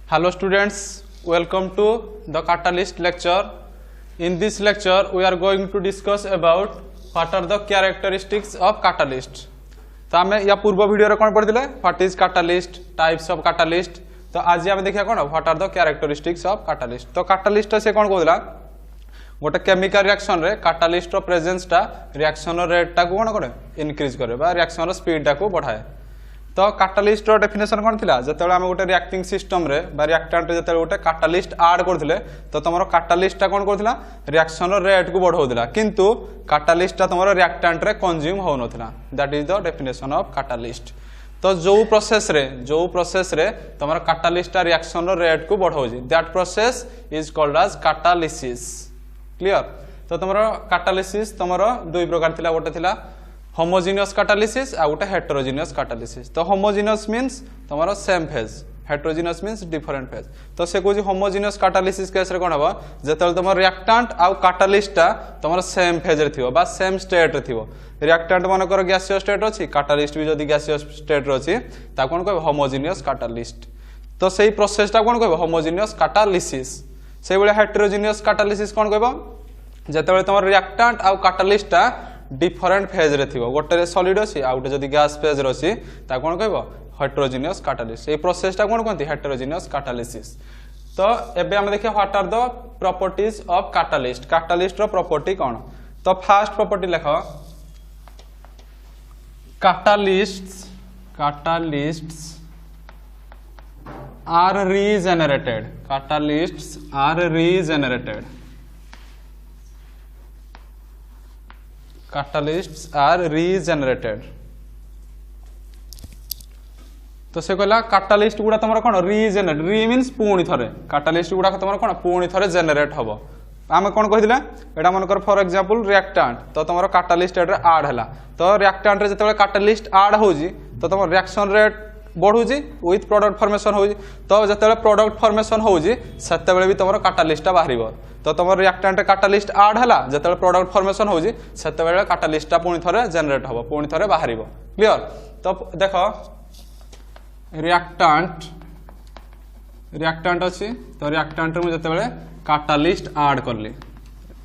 Hello students, welcome to the Catalyst lecture. In this lecture, we are going to discuss about what are the characteristics of catalyst. तो आम या पूर्व video कौन पढ़ी what is catalyst, types of catalyst. तो आज आम देखिए कौन what are the characteristics of catalyst. तो कैटालिस्ट से कौन कहला गोटे केमिकल रिएक्शन रे कैटालिस्ट प्रेजेंस टा रिएक्शन रेट टा को कौन करे इनक्रीज करे बा रिएक्शन स्पीड टा को बढ़ाए. तो कैटालिस्ट डेफिनेशन कौन थिला जते आम गोटे रिएक्टिंग सिस्टम रे बा रिएक्टेंट रे जते गोटे कैटालिस्ट ऐड करथिले तो तमरो कैटालिस्ट टा कौन करथिला रिएक्शन रेट को बढ़ाउदिला किंतु कैटालिस्ट टा तमरो रिएक्टेंट रे कंज्यूम हो नथिला. That is the definition of catalyst. तो जो प्रोसेस रे तमरो कैटालिस्ट टा रिएक्शन रेट को बढ़ाउजी that process is called as catalysis. Clear. तो तमरो कैटालिसिस तमरो दुई प्रकार थिला गोटे थिला होमोजेनियस कैटालिसिस आ गोटे हेटेरोजेनियस कैटालिसिस. तो होमोजेनियस मींस तमरो same phase, heterogeneous means different phase. तो से कोजी होमोजेनियस कैटालिसिस केस रे कोन हबो जेतल तमरो रिएक्टेंट आ कैटालिस्ट ता तमरो सेम फेज रे थिबो बा सेम स्टेट रे थिबो. रिएक्टेंट मानकर गैसियस स्टेट अछि, कैटालिस्ट भी जदी गैसियस स्टेट रे अछि ता कोन कहबो होमोजेनियस कैटालिस्ट. तो सेही प्रोसेस ता कोन कहबो होमोजेनियस कैटालिसिस. से बेले हेटेरोजेनियस कैटालिसिस कोन कहबो जेतबेले तमरो रिएक्टेंट आ कैटालिस्ट ता डिफरेंट फेज रे थिबो. गोटे रे सॉलिड अछि आ गोटे जदी गैस फेज रे अछि ता कोन कहबो हेटेरोजेनियस कैटालिस्ट. ए प्रोसेस ता कोन कहंती हेटेरोजेनियस कैटालिसिस. तो एबे हम देखिया what are the properties of catalyst. Catalyst रो प्रॉपर्टी कोन. तो फर्स्ट प्रॉपर्टी लेखो catalysts are regenerated. Catalysts are regenerated. Catalysts are regenerated. तो से कहला कैटालिस्ट गुडा तमरो कोन रीजेनरेट. री मींस पुणी थरे. कैटालिस्ट गुडा तमरो कोन पुणी थरे जेनरेट हबो. आमे कोन कहिदिला एटा मनकर फॉर एग्जांपल रिएक्टेंट. तो तमरो कैटालिस्ट एटा ऐड हला. तो रिएक्टेंट रे जते कैटालिस्ट ऐड होजी तो तमरो रिएक्शन रेट बढ़ुजी विथ प्रोडक्ट फॉर्मेशन होजी. तो जते प्रोडक्ट फॉर्मेशन होजी सेते बेले भी तमरो कैटालिस्ट बाहरिबो. तो तुम रिएक्टेंट कैटालिस्ट ऐड हला जते प्रोडक्ट फॉर्मेशन होजी सेते बेले कैटालिस्ट पुणी थरे जनरेट हबो पुणी थरे बाहरिबो. क्लियर. तो देखो रिएक्टेंट अछि तो रिएक्टेंट रे जते बेले कैटालिस्ट ऐड करली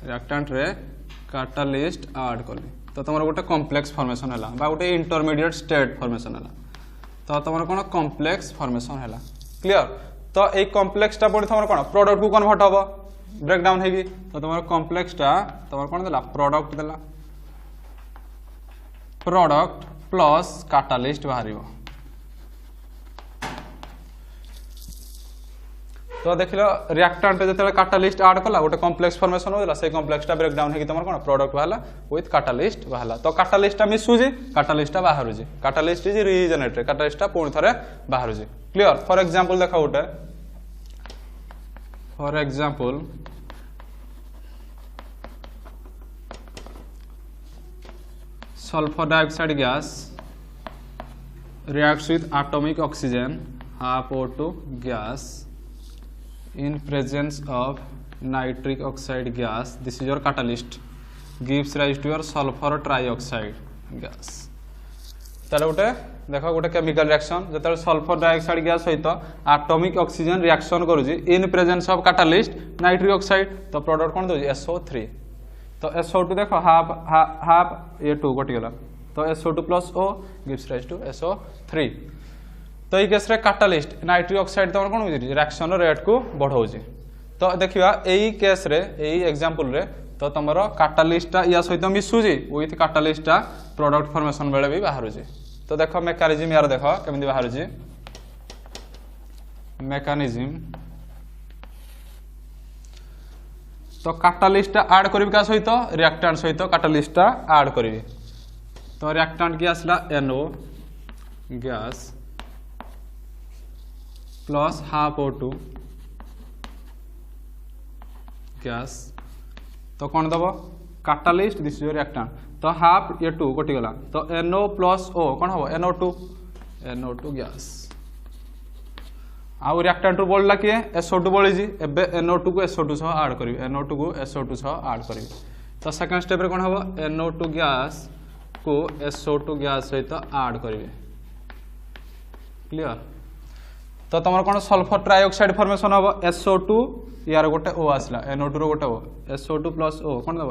रिएक्टेंट रे कैटालिस्ट ऐड करली तो तुम गोटे कॉम्प्लेक्स फॉर्मेशन हला बा गोटे इंटरमीडिएट स्टेट फॉर्मेशन हला. तो तुम कोन कॉम्प्लेक्स फॉर्मेशन हला. क्लियर. तो ए कॉम्प्लेक्स टा पुणी तुम कोन प्रोडक्ट को कन्वर्ट हबो ब्रेक डाउन हेगी. तो तुम्हारा कॉम्प्लेक्स टा तुम्हारा कौन देला प्रोडक्ट देला. प्रोडक्ट प्लस कैटालिस्ट बाहरिबो. तो देखिलो रिएक्टेंट जते कैटालिस्ट ऐड कला गोटे कॉम्प्लेक्स फॉर्मेशन होला से कॉम्प्लेक्स टा ब्रेक डाउन हेगी तुम्हारा कोन प्रोडक्ट बाहला विथ कैटालिस्ट बाहला. तो कैटालिस्ट टा मिसुजी कैटालिस्ट टा बाहरुजी. Catalyst is regenerated. कैटालिस्ट टा पुणी थरे बाहरुजी. क्लियर. फॉर एग्जांपल देखा गोटे for example sulfur dioxide gas reacts with atomic oxygen half O2 gas in presence of nitric oxide gas. This is your catalyst. Gives rise to your sulfur trioxide gas. ताले गोटे देखो गोटे chemical reaction जते sulphur dioxide gas सहित atomic oxygen reaction करूजी in presence of catalyst nitric oxide. तो product कोन दोजी SO3. तो SO2 देखो हाफ ये 2 कटि गला. तो SO2 plus O gives rise to SO3. तो ई केस रे कैटालिस्ट नाइट्रिक ऑक्साइड तमन कोन होजी रिएक्शन रेट को बढ़ाउजी. तो देखिबा एई केस रे एई एग्जांपल रे तो तमरो कैटालिस्ट या सहित मिसुजी विथ कैटालिस्ट प्रोडक्ट फॉर्मेशन बेले भी बाहरुजी. तो देखो मेकानिज्म यार देखो केमिति बाहरुजी. मेकानिज्म तो कैटालिस्ट ऐड करबी का सहित रिएक्टेंट सहित कैटालिस्ट ऐड करबी. तो रिएक्टेंट की आसला NO gas plus half O2 gas. तो कौन दबो कैटालिस्ट दिस इज रिएक्टेंट. तो हाफ ये 2 कटि गला. तो NO प्लस O कौन हबो NO2 गैस. आउ रिएक्टेंट रू बोलला कि SO2 बोली जी एबे NO2 को SO2 सह ऐड करी NO2 को SO2 सह ऐड करी. तो सेकंड स्टेप रे कोन हबो NO2 गैस को SO2 गैस सहित ऐड करी. क्लियर. तो तुम कौन सल्फर ट्राइऑक्साइड फॉर्मेशन हम SO2 यार गोटे O आसला NO2 रो गोटे O SO2 प्लस O कौन दब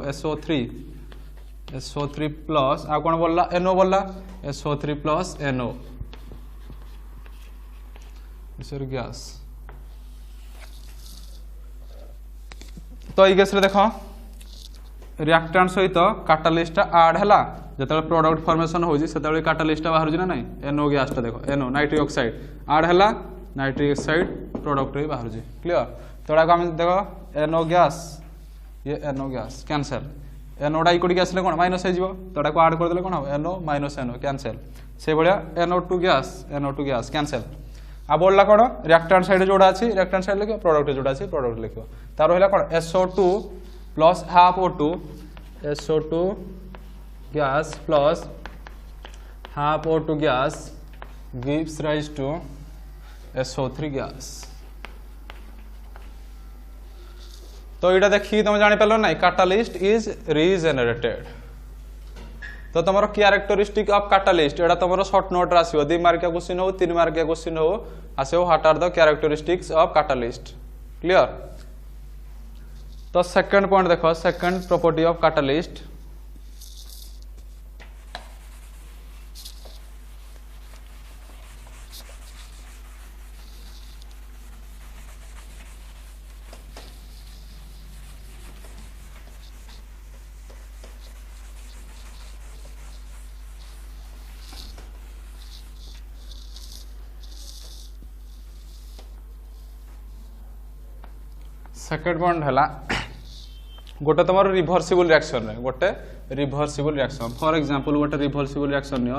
SO3 प्लस आ कौन बोलला NO बोलला SO3 प्लस NO गैस। तो ये केस देख रिएक्टेंट सहित कैटालिस्ट ऐड है जो प्रोडक्ट फॉर्मेशन होजी से कैटालिस्ट बाहर ना नहीं NO गैस देख NO नाइट्रिक ऑक्साइड ऐड है नाइट्रिक ऑक्साइड प्रोडक्ट ही बाहर क्लियर। तो आम देख NO गैस ये NO गैस कैंसल NOटा इकोटिक आसले कौन माइनस हो तो ऐड करदे कौन हम NO माइनस NO कैंसल से भाया NO2 गैस कैंसल। आ बोलला कौन रिएक्टेंट साइड जोड़ा अच्छी रिएक्टेंट साइड लिख प्रोडक्ट जोड़ा अच्छी प्रोडक्ट लिख तार रहा कौन SO2 plus half O2 SO2 gas plus half O2 gas gives rise to SO3 gas. तो यहाँ देखिए तुम जानी पार ना कैटालिस्ट इज रीजेनरेटेड। तो तुम क्यारेक्टरिस्टिक ऑफ कैटालिस्ट एटा तुम शॉर्ट नोट आसो 2 मार्किया क्वेश्चन हो 3 मार्किया क्वेश्चन हो आसो what are the characteristics of catalyst clear. तो सेकंड पॉइंट देखो second property of catalyst second point है गोटे तुम रिभर्सिबल रिएक्शन रे गोटे रिभर्सिबल रिएक्शन फॉर एग्जांपल गोटे रिभर्सिबल रिएक्शन नियो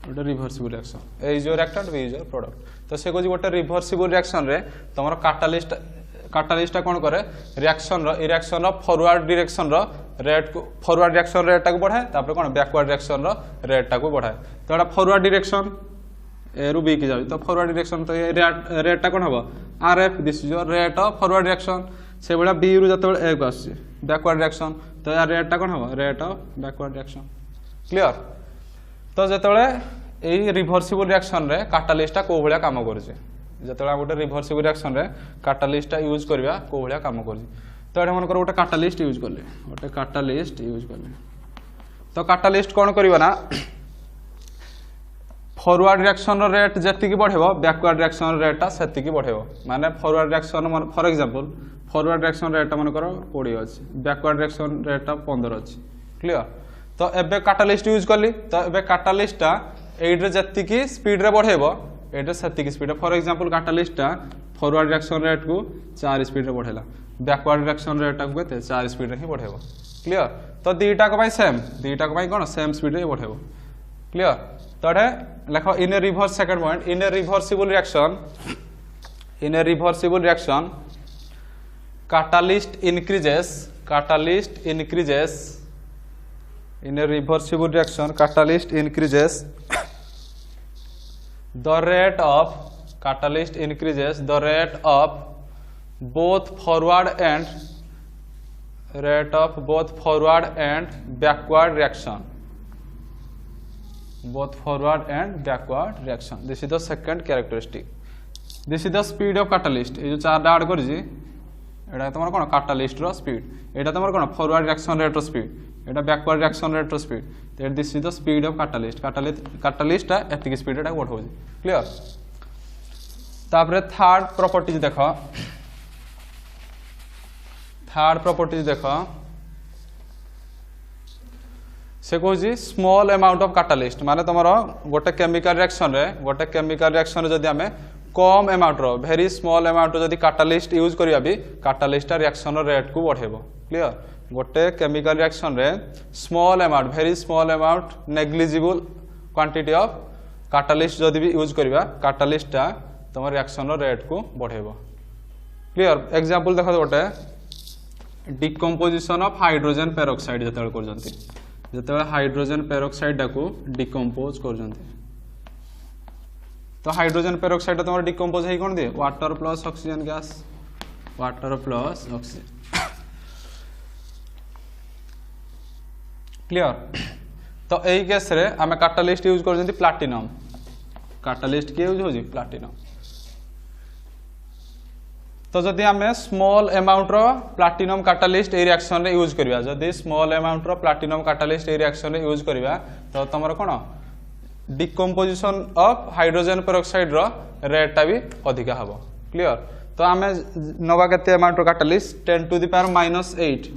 गोटे reversible reaction A is your reactant B is your product. तो से कहूँ गोटे रिभर्सिबल रिएक्शन रे तुम कैटालिस्ट कौन करे रिएक्शन फॉरवर्ड डायरेक्शन रेट को फॉरवर्ड रिएक्शन रेट को बढ़ाए तापर कौन बैकवर्ड रिएक्शन रेट को बढ़ाए। तो यहाँ फॉरवर्ड डायरेक्शन ए रु बी की जाए तो फॉरवर्ड डायरेक्शन तो ये रेटा कौन हम RF this is your rate of forward direction से भाया बी रु जो ए को आस बैकवर्ड डायरेक्शन तो यार रेटा कौन हम rate of backward direction clear. तो जो रिभर्सिबल रिएक्शन रे कैटालिस्टा को भाया काम कर गोटे रिभर्सिबल रिएक्शन रे कैटालिस्टा यूज करवा को भाया काम कर। तो ये मन गोटे कैटालिस्ट यूज कले गोटे कैटालिस्ट यूज कले तो कैटालिस्ट कौन करना फॉरवर्ड रिएक्शन रेट जी बढ़ेबो बैकवर्ड रिएक्शन रेटा से बढ़ेबो माने forward reaction for example forward reaction रेटा मन करो 20 अछि बैकवर्ड रिएक्शन रेटा 15 अछि क्लियर। तो एबे कैटालिस्ट यूज करली तो एबे कैटालिस्टा एइड्रे जत्तिकी स्पीड रे बढ़ेबो एइड्रे सेतिकी स्पीड फॉर एग्जांपल कैटालिस्टा फॉरवर्ड रिएक्शन रेट को 4 स्पीड रे बढ़ेला बैकवर्ड रिएक्शन रेट को केते 4 स्पीड रे ही बढ़ेबो क्लियर। तो दीटा को भाई सेम दीटा को भाई कोन सेम स्पीड रे बढ़ेबो क्लियर। तो लेखो in a reverse second point in a reversible reaction catalyst increases in a reversible reaction catalyst increases the rate of both forward and backward reaction this is the second characteristic this is the speed of catalyst ये जो चार add करिछि एटा तमर कोन catalyst रो speed एटा तमर कोन forward reaction rate रो speed एटा backward reaction rate रो स्पीड तो this is the speed of catalyst एतिक स्पीड एटा बढ़ होजी क्लियर। तापरे थर्ड प्रॉपर्टीज देखो से कहूँ स्मॉल अमाउंट ऑफ कैटालिस्ट माने तुमर गोटे केमिकल रिएक्शन जदि आमे कम अमाउंट रो वेरी स्मॉल अमाउंट जदि कैटालिस्ट यूज करिया भी कैटालिस्ट रिएक्शन रेट को बढ़ेबो क्लियर। गोटे केमिकल रिएक्शन रे very small amount negligible quantity of catalyst जदि भी यूज करिया कैटालिस्ट तुम रिएक्शन रेट को बढ़ेबो क्लियर। एग्जांपल देखो गोटे डिकम्पोजिशन ऑफ हाइड्रोजन पेरोक्साइड जतबे करजंती जतबे हाइड्रोजन पेरोक्साइड को डिकम्पोज करजंती तो हाइड्रोजन पेरोक्साइड तुम डिकम्पोज है कौन दिए water plus oxygen gas water plus oxygen clear. तो यही केस रे आमे कैटालिस्ट यूज करजंती कैटालिस्ट किए यूज होजी प्लाटिनम। तो जदि आमे स्मॉल अमाउंट रो प्लाटिनम कैटालिस्ट ए रिएक्शन रे यूज करबा जदि स्मॉल अमाउंट रो प्लाटिनम कैटालिस्ट ए रिएक्शन रे यूज करबा तो तमर कोन decomposition of hydrogen peroxide row rate टा भी अधिका हबो। क्लियर। तो आमे नवा केते अमाउंट रो catalyst 10 to the power -8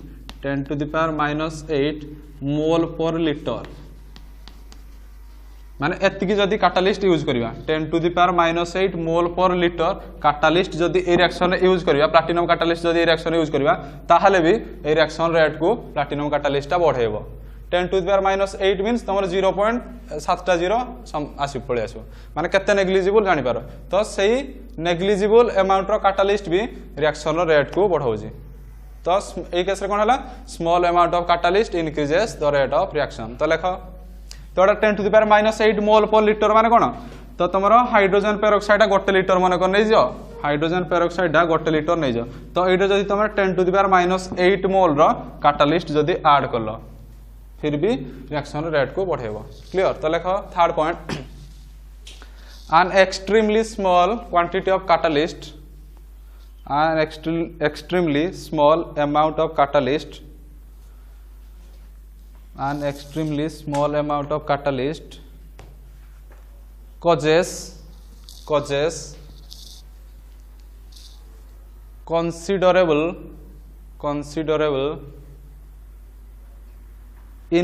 10 to the power -8 mole per litre माने एतिकी जदि कैटालिस्ट यूज करबा 10 to the power -8 mole per litre catalyst जदि ए रिएक्शन रे यूज करबा प्लाटिनम कैटालिस्ट जदि ए रिएक्शन रे यूज करबा ताहाले भी ए रिएक्शन रेट को प्लाटिनम कैटालिस्ट टा बढ़ेबो। 10 टू द पावर -8 मींस तमर 0.70 आसी पळे आसो माने केते नेग्लिजिबल जानि पारो। तो सही नेग्लिजिबल अमाउंट रो कैटालिस्ट भी रिएक्शन रो रेट को बढ़ाउजी। तो ए केस रे कोन हला small amount of catalyst increases the rate of reaction. तो लेखो तो 10 to the power -8 mole per litre माने कोन तो तमरो हाइड्रोजन पेरोक्साइड 1 लीटर माने कोन नै जो हाइड्रोजन पेरोक्साइड 1 लीटर नै जो। तो एटा जदि तमर 10 टू द पावर -8 मोल रो कैटालिस्ट जदि ऐड करलो फिर भी रिएक्शन रेट को बढ़ेबो। क्लियर। तो लेखो third point an extremely small quantity of catalyst an extremely small amount of catalyst an extremely small amount of catalyst causes considerable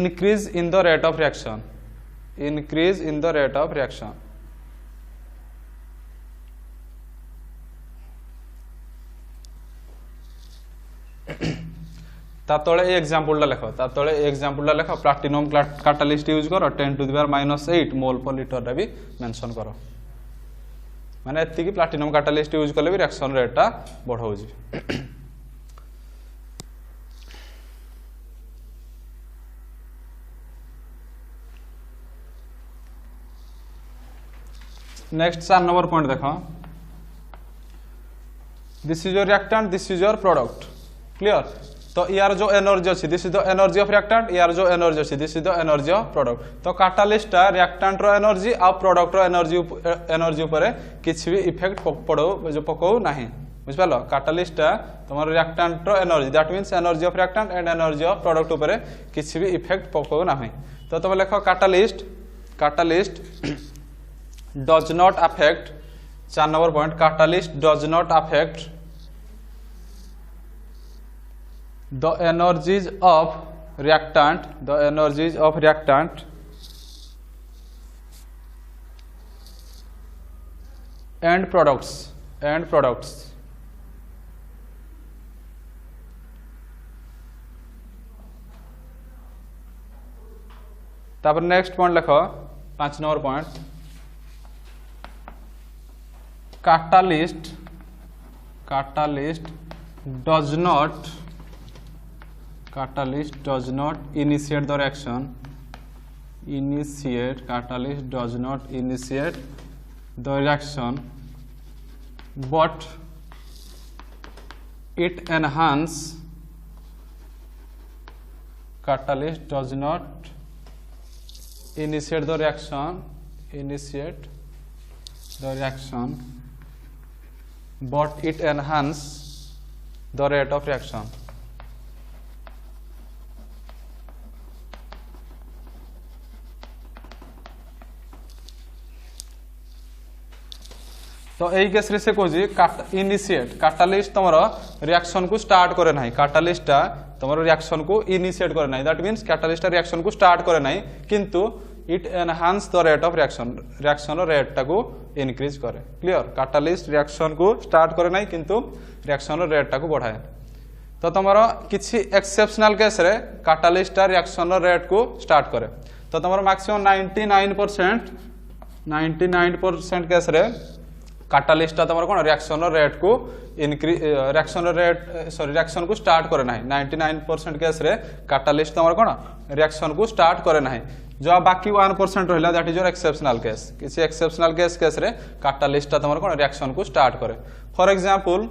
increase in the rate of reaction तातळे example ला लेखो लेखो platinum catalyst use करो 10 to the power -8 mole per litre रे भी mention करो माने एति की प्लाटिनम कैटालिस्ट यूज करले भी रिएक्शन रेट टा बढ़ाउजी। नेक्स्ट 4 नंबर पॉइंट देखो this is your reactant this is your product. Clear. तो यार जो एनर्जी अछि this is the energy of reactant यार जो एनर्जी अछि this is the energy of product. तो कैटालिस्ट टा रिएक्टेंट रो एनर्जी आ प्रोडक्ट रो एनर्जी ऊपर किछि भी इफेक्ट पड़ो जो पको नाही बुझ पालो। कैटालिस्ट टा तमर रिएक्टेंट रो energy that means energy of reactant and energy of product ऊपर किछि भी इफेक्ट पको नाही। तो तब लेखो catalyst does not affect 4 number point catalyst does not affect the energies of reactant and products तापर नेक्स्ट पॉइंट लिखो 5 number point catalyst does not initiate the reaction catalyst does not initiate the reaction but it enhance catalyst does not initiate the reaction but it enhance the rate of reaction। तो एई case रे से Cozi initiate catalyst तमरो reaction को start करे नाही catalyst तमरो reaction को initiate करे नाही that means catalyst reaction को स्टार्ट करे नाही किंतु it enhance the rate of reaction rate टाको इंक्रीज करे। क्लियर। कैटालिस्ट रिएक्शन को स्टार्ट करे नाही किंतु रिएक्शन रेट टाको बढ़ाए। तो तमरो किछि एक्सेप्शनल केस रे कैटालिस्ट रिएक्शन रेट को स्टार्ट करे। तो तमरो मैक्सिमम 99% केस रे कैटालिस्ट तमरो कोन रिएक्शन रेट को इंक्रीज रिएक्शन को स्टार्ट करे नाही 99% केस रे कैटालिस्ट तमरो कोन रिएक्शन को स्टार्ट करे नाही। जो बाकी 1% रहिला that is your exceptional case किसी एक्सेप्शनल केस रे कैटालिस्ट तमरो कोन रिएक्शन को स्टार्ट करे। फॉर एग्जांपल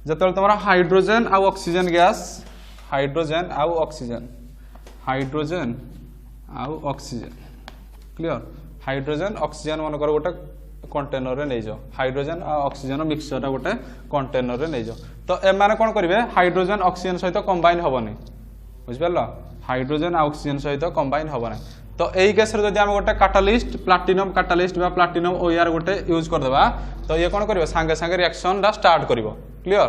जतल तमरो हाइड्रोजन आ ऑक्सीजन गैस हाइड्रोजन आ ऑक्सीजन क्लियर हाइड्रोजन ऑक्सीजन मन कर गोटे कंटेनर रे नै जाओ हाइड्रोजन और ऑक्सीजन मिक्सचर गोटे कंटेनर रे नै जाओ तो ए माने कोन करिवे हाइड्रोजन ऑक्सीजन सहित कंबाइन होबनी बुझ परलो हाइड्रोजन और ऑक्सीजन सहित कंबाइन होबनी तो एई केस रे जदि हम गोटे कैटालिस्ट प्लैटिनम कैटालिस्ट बा प्लैटिनम ओआर गोटे यूज कर देबा तो ये कोन करिवो संगे संगे रिएक्शन दा स्टार्ट करिवो क्लियर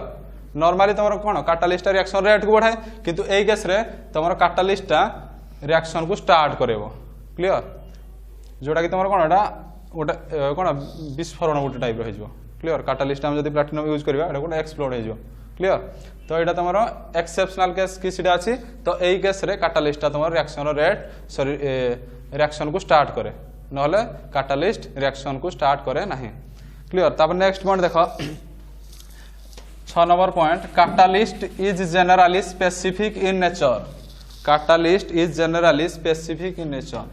नॉर्मली तुम कौन कैटालिस्ट रिएक्शन रेट को बढ़ाए किंतु एई केस रे तुम कैटालिस्ट रिएक्शन को स्टार्ट करेबो क्लियर जोटा कि तुम कौन एटा गोटे कौन विस्फोरण गोटे टाइप हो क्लियर कैटालिस्ट हम जब प्लैटिनम यूज करबा एटा गोटे एक्सप्लोड हो क्लियर तो यहाँ तुम एक्सेप्शनल केस किसीटा अच्छी तो यही केस रे कैटालिस्ट तुम रिएक्शन रेट सॉरी रिएक्शन को स्टार्ट करे नहले कैटालिस्ट रिएक्शन को स्टार्ट करे नहीं क्लियर तापर नेक्स्ट पॉइंट देखो 6 number point catalyst is generally specific in nature catalyst is generally specific in nature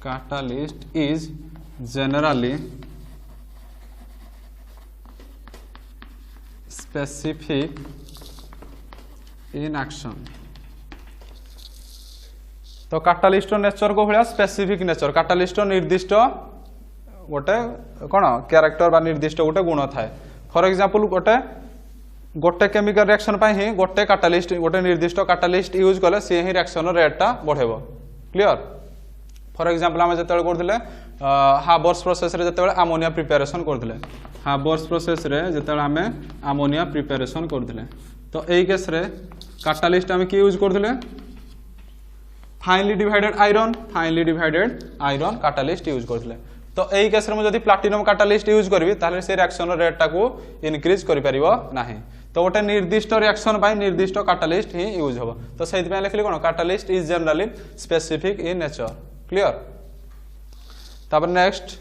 catalyst is generally specific in action तो catalyst nature को भलिया स्पेसिफिक नेचर कैटालिस्ट निर्दिष्ट गोटे कौन क्यारेक्टर बा निर्दिष्ट गोटे गुण थाए फॉर एग्जांपल गोटे केमिकल रिएक्शन पाई ही गोटे कैटालिस्ट गोटे निर्दिष्ट कैटालिस्ट यूज कले सी ही रिएक्शन रेटटा बढ़ेबो क्लियर फॉर एग्जांपल आम जिते करते हाबर्स प्रोसेस रे जिते आमोनिया प्रिपेरेसन करते हाबर्स प्रोसेस रे जिते आम आमोनिया प्रिपेरेसन करते तो यही केस रे कैटालिस्ट आम कि यूज करते finally divided iron catalyst use करते तो यही केस रे मुझे प्लैटिनम कैटालिस्ट यूज करी ताले से रिएक्शन रेट को इनक्रीज करि परिबो नाही तो गोटे निर्दिष्ट रिएक्शन बाय निर्दिष्ट कैटालिस्ट ही यूज होबो तो सेति पे लिखली कोन catalyst is generally specific in nature clear तापर नेक्स्ट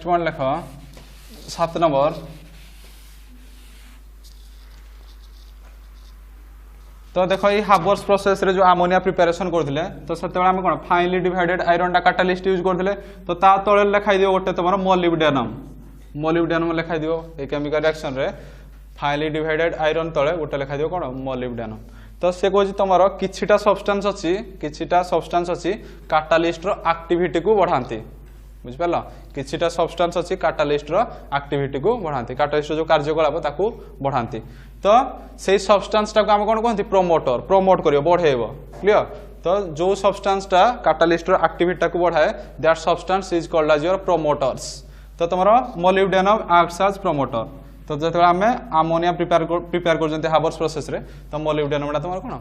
पॉइंट लिख 7 नंबर तो देखो ये हाबर्स प्रोसेस रे जो आमोनिया प्रिपेरेसन करथिले तो सेते आम कोन फाइनली डिवाइडेड आयरन टा कैटालिस्ट यूज करथिले तो ता तळे लिखाई दियो गोटे तमरो मोलिब्डेनम लिखाई दियो ए केमिकल रिएक्शन रे फाइनली डिवाइडेड आयरन तळे गोटे लिखाई दियो कोन मोलिब्डेनम तो से कहछि तमरो किछिटा सब्सटेंस अछि कैटालिस्ट रो एक्टिविटी को बढ़ांती बुझ परला किछिटा सब्सटेंस अछि कैटालिस्ट रो एक्टिविटी को बढ़ांती कैटालिस्ट जो कार्यकलाप ताकू बढ़ांती तो से सब्सटेंस टा को हम कोन कहंती प्रमोट करियो बढ़ेबो क्लियर तो जो सब्सटेंस टा कैटालिस्ट रो एक्टिविटी को बढ़ाए that substance is called as your promoters तो तमरो मोलिब्डेनम एक्ट्स एज प्रोमोटर तो जो आम आमोनिया प्रिपेयर कर हाबर्स प्रोसेस रे तो मोलिब्डेनम तुम कौन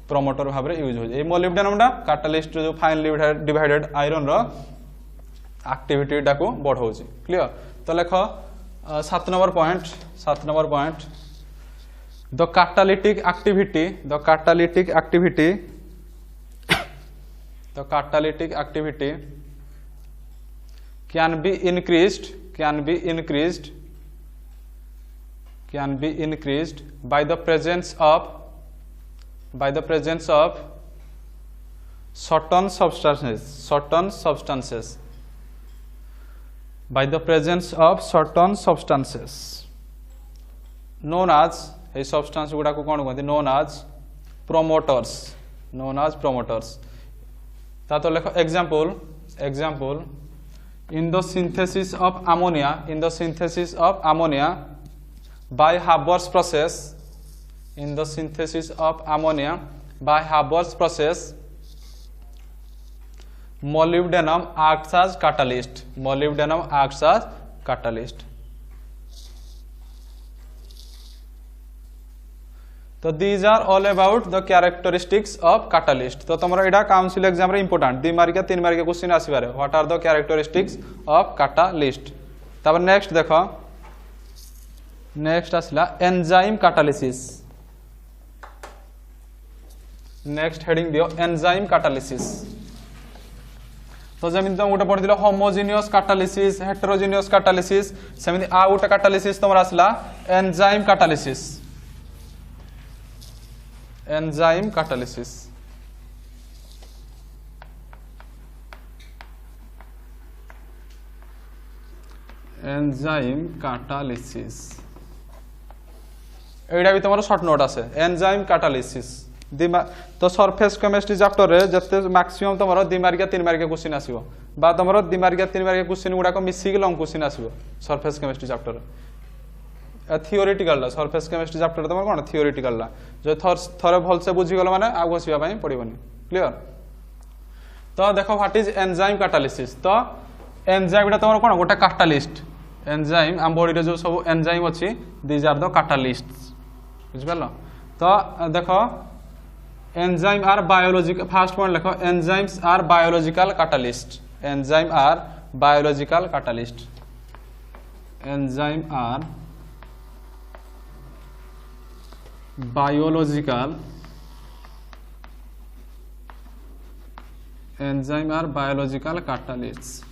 प्रमोटर भाव में यूज हो मोलिब्डेनम कैटालिस्ट जो फाइनली डिवाइडेड आयरन रो एक्टिविटी को बढ़ाऊ क्लियर तो लेख 7 number point the catalytic activity can be increased by the presence of certain substances known as a substance गुड़ा को कौन कहते known as promoters ता तो लिखो example in the synthesis of ammonia by Haber's process molybdenum acts as catalyst तो these are all about the characteristics of catalyst तो तुम्हारा इडा काउंसिल एग्जाम रे इंपोर्टेंट 2 मार्क या 3 मार्क के क्वेश्चन आसीबारे what are the characteristics of catalyst तब next देखो नेक्स्ट आसला एंजाइम कैटालिसिस नेक्स्ट हेडिंग दियो एंजाइम कैटालिसिस तो जमिन तुम गोटे पढ़िदिलो होमोजेनियस कैटालिसिस हेटेरोजेनियस कैटालिसिस सेमिति आ गोटे कैटालिसिस तुमरा आसला एंजाइम कैटालिसिस एंजाइम कैटालिसिस एटा भी तुम शॉर्ट नोट आसे एंजाइम कैटालिसिस तो सरफेस केमिस्ट्री चैप्टर रे जते मैक्सिमम तुम 2 मार्किया 3 मार्किया क्वेश्चन आसीबो बा तुम 2 मार्किया 3 मार्किया क्वेश्चन गुडा को मिसिक लॉन्ग क्वेश्चन आसीबो surface chemistry chapter theoretical surface chemistry chapter तुम कोन थियोरेटिकल जो थरे भल से बुझी गल माने आ घोषिबा पई पड़िबनी क्लियर। तो देखो व्हाट इज एंजाइम कैटालिसिस। तो एंजाइम टा तुम कोन गोटे कैटालिस्ट एंजाइम आम बॉडी रे जो सब एंजाइम अछि दीज आर द कैटालिस्ट्स बुझ पालो। तो देखो enzyme are biological first point लिखो enzymes are biological catalyst enzyme are biological catalyst enzyme are biological enzyme are biological catalyst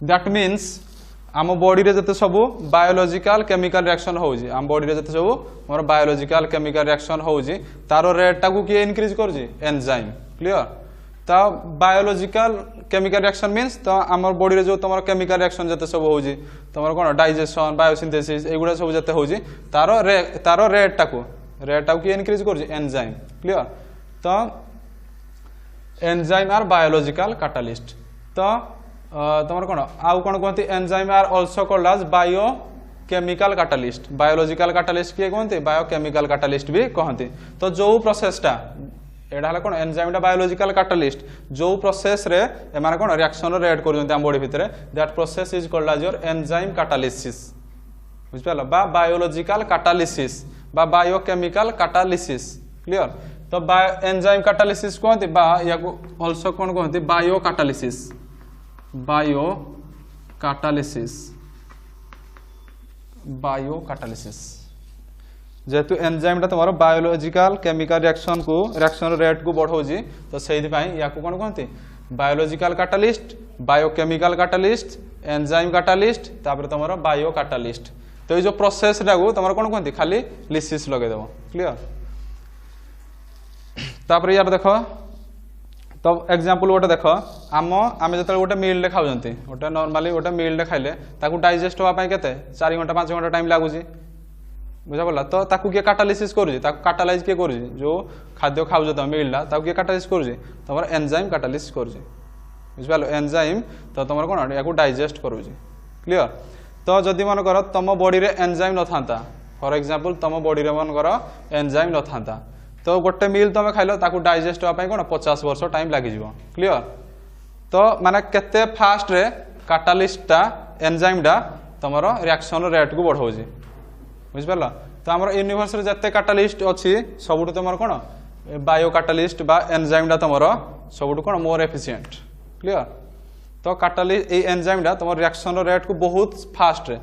that means आम बॉडी रे जते सब बायोलॉजिकल केमिकल रिएक्शन होउजी आम बॉडी रे जते सब हमर बायोलॉजिकल केमिकल रिएक्शन होउजी तारो रेट टाकू के इंक्रीज करजी एंजाइम क्लियर। ता बायोलॉजिकल केमिकल रिएक्शन मीन्स तो आम बॉडी रे जो तमर केमिकल रिएक्शन जते सब होउजी तमर कोन डाइजेशन बायोसिंथेसिस एगुडा सब जते होउजी तारो रेट टाकू के इंक्रीज करजी एंजाइम क्लियर। तो एंजाइम आर बायोलॉजिकल कैटालिस्ट। तो तुम कौन आउ कौन कहते enzyme are also called as biochemical catalyst biological catalyst किए कहते बायोकेमिकल कैटालिस्ट भी कहते। तो जो प्रोसेसटा एडा हला कोन एंजाइम टा बायोलॉजिकल कैटालिस्ट जो प्रोसेस रे एमाने कोन रिएक्शन रेट करजंती हम बॉडी भितरे that process is called as your enzyme catalysis बुझ पालो बा बायोलॉजिकल कैटालिसिस बा बायोकेमिकल कैटालिसिस क्लियर। तो एंजाइम कैटालिसिस कहते बा या आल्सो कोन कहते बायो कैटालिसिस बायो कैटालिसिस जेहेतु एंजाइम टा तुम्हारा बायोलॉजिकल केमिकल रिएक्शन रेट को बढ़ाऊँगी तो से या कौन कहते biological catalyst biochemical catalyst enzyme catalyst तापर तुम बायो कैटालिस्ट। तो ये जो प्रोसेस टाक तुम कौन कहते खाली लिसिस लगेदेव क्लियर। तापर यार देख तो एग्जांपल गोटे देख आम जो गोटे मील खाऊँ गोटे नॉर्मली गोटे मील खाइले ताकू डाइजेस्ट होगा केते 4 घंटा 5 घंटा टाइम लगुच बुझा पड़ा। तो ताकू किए कैटालिसिस करुँच कैटालाइज किए करुँच जो खाद्य खाऊ तुम मीलटा ताकू किए कैटालिसिस करुँच तुम एंजाइम कैटालिसिस करुँच बुझिपाल एंजाइम तो तुम कौन या डाइजेस्ट करुँच क्लियर। तो जदि मन कर तुम बॉडी रे एंजाइम न था फॉर एग्जांपल तुम बॉडी रे मन कर एंजाइम न था तो गोटे मील तुम खाइल ताकू डाइजेस्ट होगा कौन 50 वर्ष टाइम लग क्लियर। तो माने केते फास्ट रे कैटालिस्टा एंजाइमटा तुम रिएक्शन रेट को बढ़ाऊँ बुझिपाल। तो आम यूनिवर्स रे जते कैटालिस्ट अच्छी सबुठ तुम कौन बायो कैटालिस्ट बा एंजाइमटा तुम सबुठ कौन मोर एफिशिएंट क्लियर। तो कैटालिस्ट एंजाइमटा तुम रिएक्शन रेट को बहुत फास्ट रे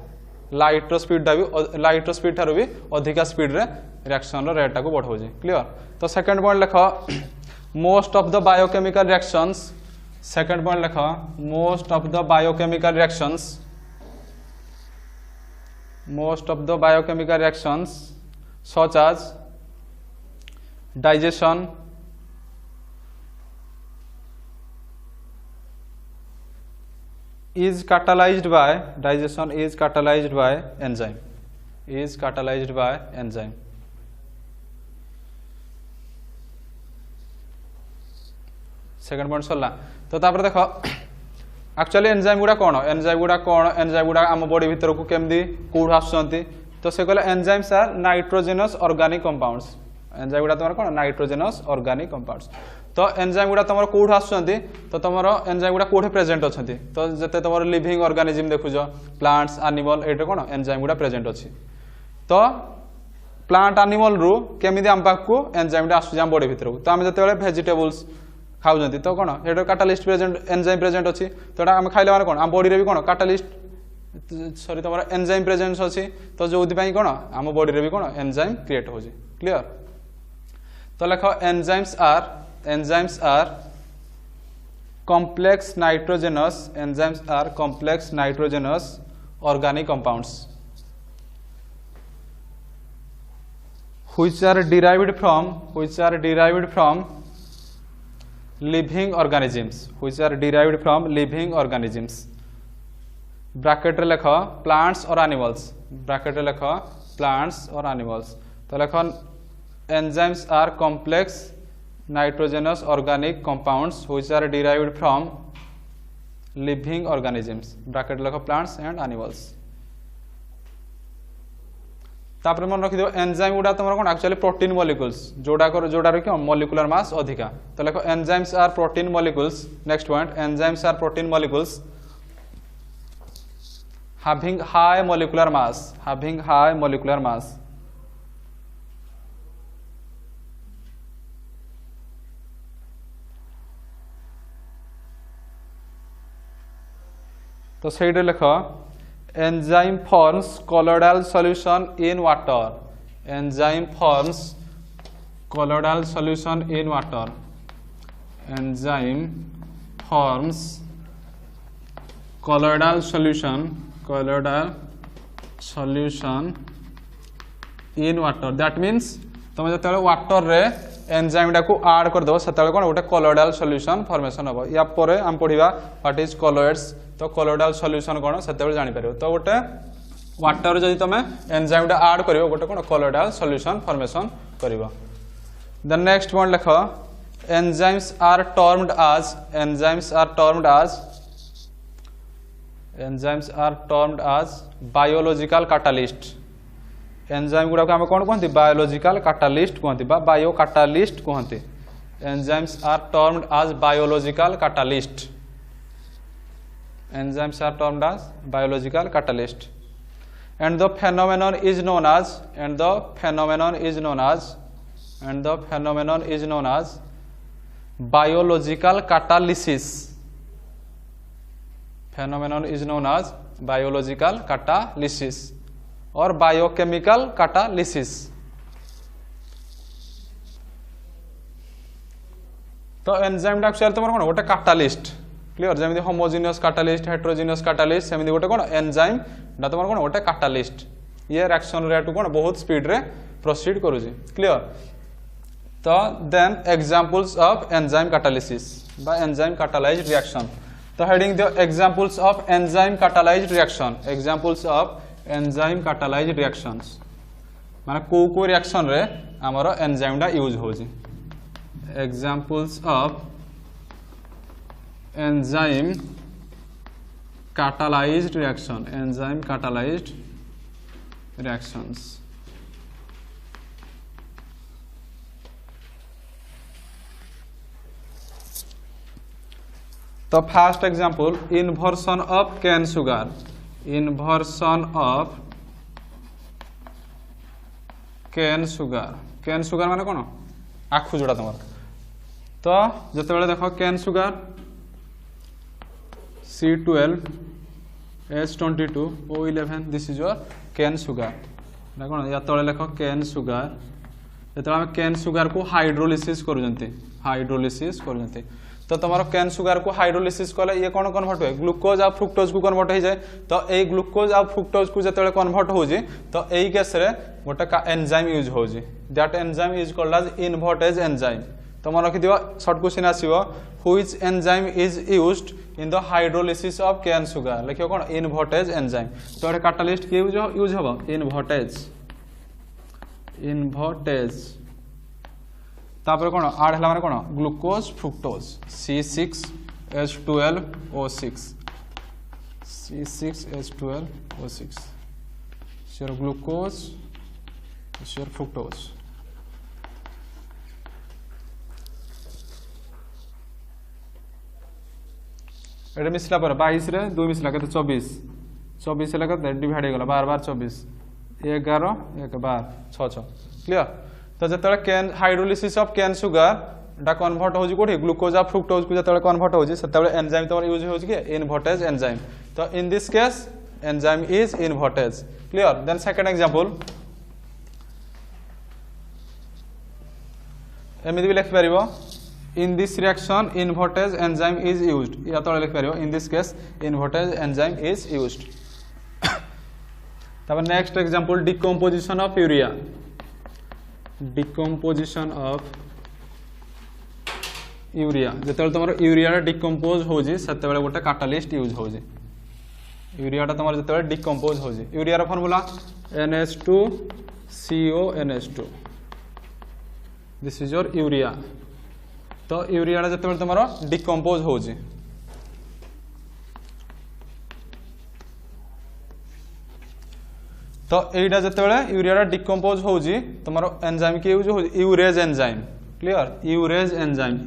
लाइट स्पीड ठारू भी अधिका स्पीड रे रिएक्शन रेट को बढ़ाऊँ क्लियर। तो सेकंड पॉइंट लिख most of the biochemical reactions second point लिख most of the biochemical reactions such as digestion is catalyzed by enzyme second point सरला। तो तापर देख एक्चुअली एंजाइम गुड़ा आम बॉडी भीतर को केमदी कौड़ आसुचंती तो से कहले enzymes are nitrogenous organic compounds enzyme गुड़ा तुम कौन नाइट्रोजेनस ऑर्गेनिक कंपाउंड्स। तो एंजाइम गुड़ा तुम कौड़ आसुचंती तो तुम एंजाइम गुड़ा कौटे प्रेजेंट अच्छी तो जिते तुम लिविंग ऑर्गेनिज्म देखुच प्लांट्स एनिमल ये कौन एंजाइम गुड़ा प्रेजेंट अच्छी। तो प्लांट एनिमल रु केमी आम पाखु एंजाइम आसूँ आम बॉडी भीतर को तो आम जो भेजिटेबल्स खाऊँ तो कौन ये कैटालिस्ट प्रेजेंट एंजाइम प्रेजेंट अच्छी तो आम खाइले माने कौन आम बॉडी रे भी कौन कैटालिस्ट सॉरी तुम एंजाइम प्रेजेंस अच्छी तो जो कौन आम बॉडी रे भी कौन एंजाइम क्रिएट हो क्लियर। तो लिख enzymes are complex nitrogenous organic compounds which are derived from living organisms bracket रे लिख प्लांट्स और एनिमल्स तो लिख enzymes are complex nitrogenous organic compounds which are derived from living organisms bracket lakh plants and animals तापर मन रखि दियो enzyme गुडा तमर कोन एक्चुअली प्रोटीन मॉलिक्यूल्स जोडा रो मॉलिक्यूलर मास अधिका तो लेखो enzymes are protein molecules next point enzymes are protein molecules having high molecular mass तो सही लिख enzyme forms colloidal solution in water enzyme forms colloidal solution in water enzyme forms colloidal solution in water that means तुम जो water रे enzyme को add कर दो सेतले कोन गोटे कोलोइडल सॉल्यूशन फॉर्मेशन हो या परे हम पढिबा व्हाट इज कोलोइड्स तो कोलोइडल सॉल्यूशन कोन सेतले जानि परिबो तो गोटे वाटर जदि तुम एंजाइम टा ऐड करिवो गोटे कोन कोलोइडल सॉल्यूशन फॉर्मेशन करिवो द नेक्स्ट पॉइंट लिखो enzymes are termed as biological catalyst enzyme गुडा को हम कोन कहंती बायोलॉजिकल कैटालिस्ट कहंती बा बायो कैटालिस्ट कहंती enzymes are termed as biological catalyst and the phenomenon is known as biological catalysis और बायोकेमिकल कैटालिसिस तो एंजाइम एक्चुअली तुम कोन गोटे कैटालिस्ट क्लियर जेमिति होमोजेनियस कैटालिस्ट हेटेरोजेनियस कैटालिस्ट सेमिति गोटे कोन एंजाइम डा तुम कोन गोटे कैटालिस्ट ये रिएक्शन रेट कोन बहुत स्पीड रे प्रोसीड करूजी क्लियर तो then examples of enzyme catalysis बा एंजाइम कैटालाइज्ड रिएक्शन तो heading the examples of enzyme catalysed reactions माने को रिएक्शन रे हमर एंजाइम डा यूज होजी examples of enzyme catalysed reactions तो first example inversion of cane sugar cane sugar माने कोन आखु जोड़ा तुम तो जते बेले देखो cane sugar C12H22O11 this is your cane sugar ना कोन या तळे लेखो कैन शुगर जते हम कैन शुगर को हाइड्रोलिसिस करूजंती तो तुम्हारा कैन शुगर को हाइड्रोलिसिस कले ये कौन कन्वर्ट हुए ग्लूकोज और फ्रुक्टोज को कन्वर्ट हो जाए तो ये ग्लूकोज और फ्रुक्टोज को जो कन्वर्ट हो तो यही केस रे गोटे एंजाइम यूज हो that enzyme is called as invertase enzyme तो मन रखि शॉर्ट क्वेश्चन आसीबो which enzyme is used in the hydrolysis of cane sugar लिखियो कोन इन्वर्टेज एंजाइम तो एटा कैटालिस्ट के यूज हबो इन्वर्टेज तापर कोन ऐड हला माने कोन ग्लूकोज फ्रुक्टोज C6H12O6 शेयर ग्लूकोज शेयर फ्रुक्टोज एटा मिसला पर 22 रे 2 मिसला कते 24 ले कते डिवाइड हो गला 12 24 11 1 12 6 क्लियर तो जतले cane hydrolysis of cane sugar डा कन्वर्ट होजी कोठी ग्लूकोज और फ्रुक्टोज को जतले कन्वर्ट होजी सेतले एंजाइम तोर यूज होजी के इन्वर्टेज एंजाइम तो in this case enzyme is invertase clear then second example एमिति भी लिख परिबो in this reaction invertase enzyme is used या तळे लिख परिबो in this case invertase enzyme is used तब next example decomposition of urea जतले तमरो यूरिया डिकम्पोज होजी सेतेबेले गोटे कैटालिस्ट यूज होजी यूरिया तमरो जतले डिकम्पोज होजी यूरिया रो formula NH2CONH2 this is your urea तो यूरिया जिते तुम डिकम्पोज हो तो यहीटा जिते यूरिया डिकम्पोज हो तुम एंजाइम की यूज हो urease enzyme clear urease enzyme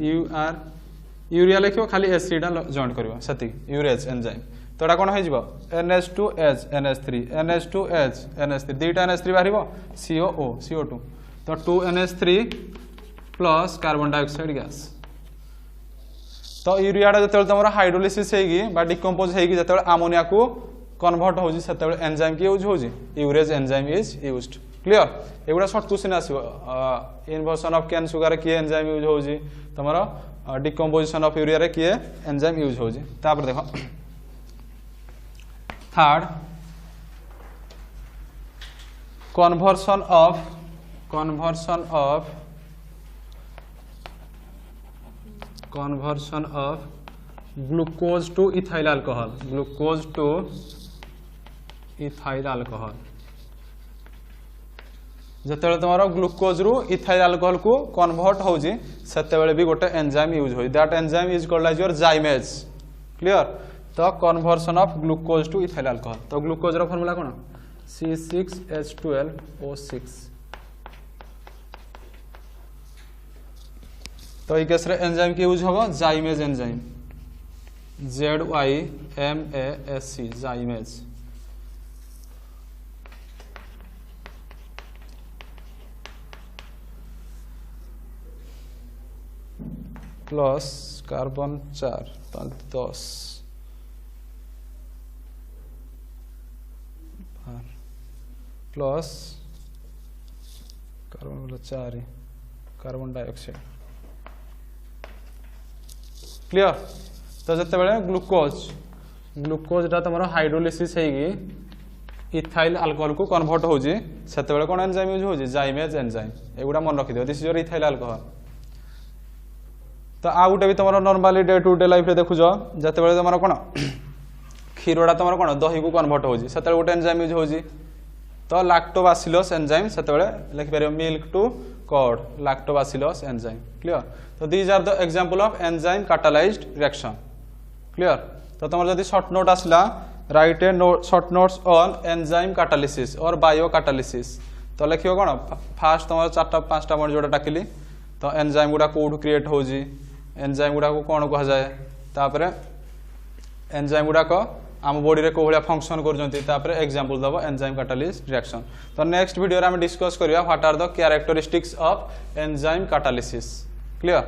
urea लिखो खाली एसिड जॉइन कर यूरेज एंजाइम तो एटा कौन हो NH2H NH3 NH2H NH3 दुईटा NH3 बाहर COO CO2 तो 2NH3 plus carbon dioxide gas तो यूरियाटा जो तुम हाइड्रोलिसिस डिकम्पोज होते आमोनिया को कन्वर्ट हो एंजाइम की यूज हो urease enzyme is used clear एगुड़ा शॉर्ट क्वेश्चन आसो इन्वर्सन ऑफ कैन सुगर किए एंजाइम यूज हो तुम डिकम्पोजिशन ऑफ यूरिया रे किए एंजाइम यूज हो देखो third conversion of glucose to ethyl alcohol जिते तुम ग्लूकोज रु इथाइल अल्कोहल को कन्वर्ट हो भी गोटे एंजाइम यूज हो that enzyme is called as your zymase clear तो conversion of glucose to ethyl alcohol तो ग्लूकोज रो फॉर्मूला कौन C6H12O6 तो ये केस रे एंजाइम की यूज होगा जाइमेज enzyme ZYMASC जाइमेज plus carbon 4 10 plus carbon 4 carbon dioxide clear तो जिते ग्लूकोज तुम हाइड्रोलिसिस इथाइल अल्कोहल को कन्वर्ट हो कौन एंजाइम यूज हो जाइमेज एंजाइम एगुड़ा मन रखी दियो this is your ethyl alcohol तो आ गोटे भी तुम normally day to day life रे देखुछ जिते तुम कौन क्षीरटा तुम कौन दही को कन्वर्ट हो गोटे एंजाइम यूज हो तो लैक्टोबासिलस एंजाइम से लिखिपर milk to curd lactobacillus enzyme clear तो these are the example of enzyme catalysed reaction clear तो तुम जब शॉर्ट नोट आसला write a short notes on enzyme catalysis और बायो कैटालिसिस तो लिखियो कौन फास्ट तुम 4-5टा पॉइंट जोटा डाकिली तो एंजाइम गुड़ा कोड क्रिएट हो एंजाइम गुड़ा को कौन कह जाए तापर एंजाइम गुड़ाक आम बॉडी रे को भलिया फंक्शन कर एग्जांपल दबो एंजाइम कैटालिस्ट रिएक्शन तो नेक्स्ट वीडियो रे हम डिस्कस करिया what are the characteristics of enzyme catalysis clear.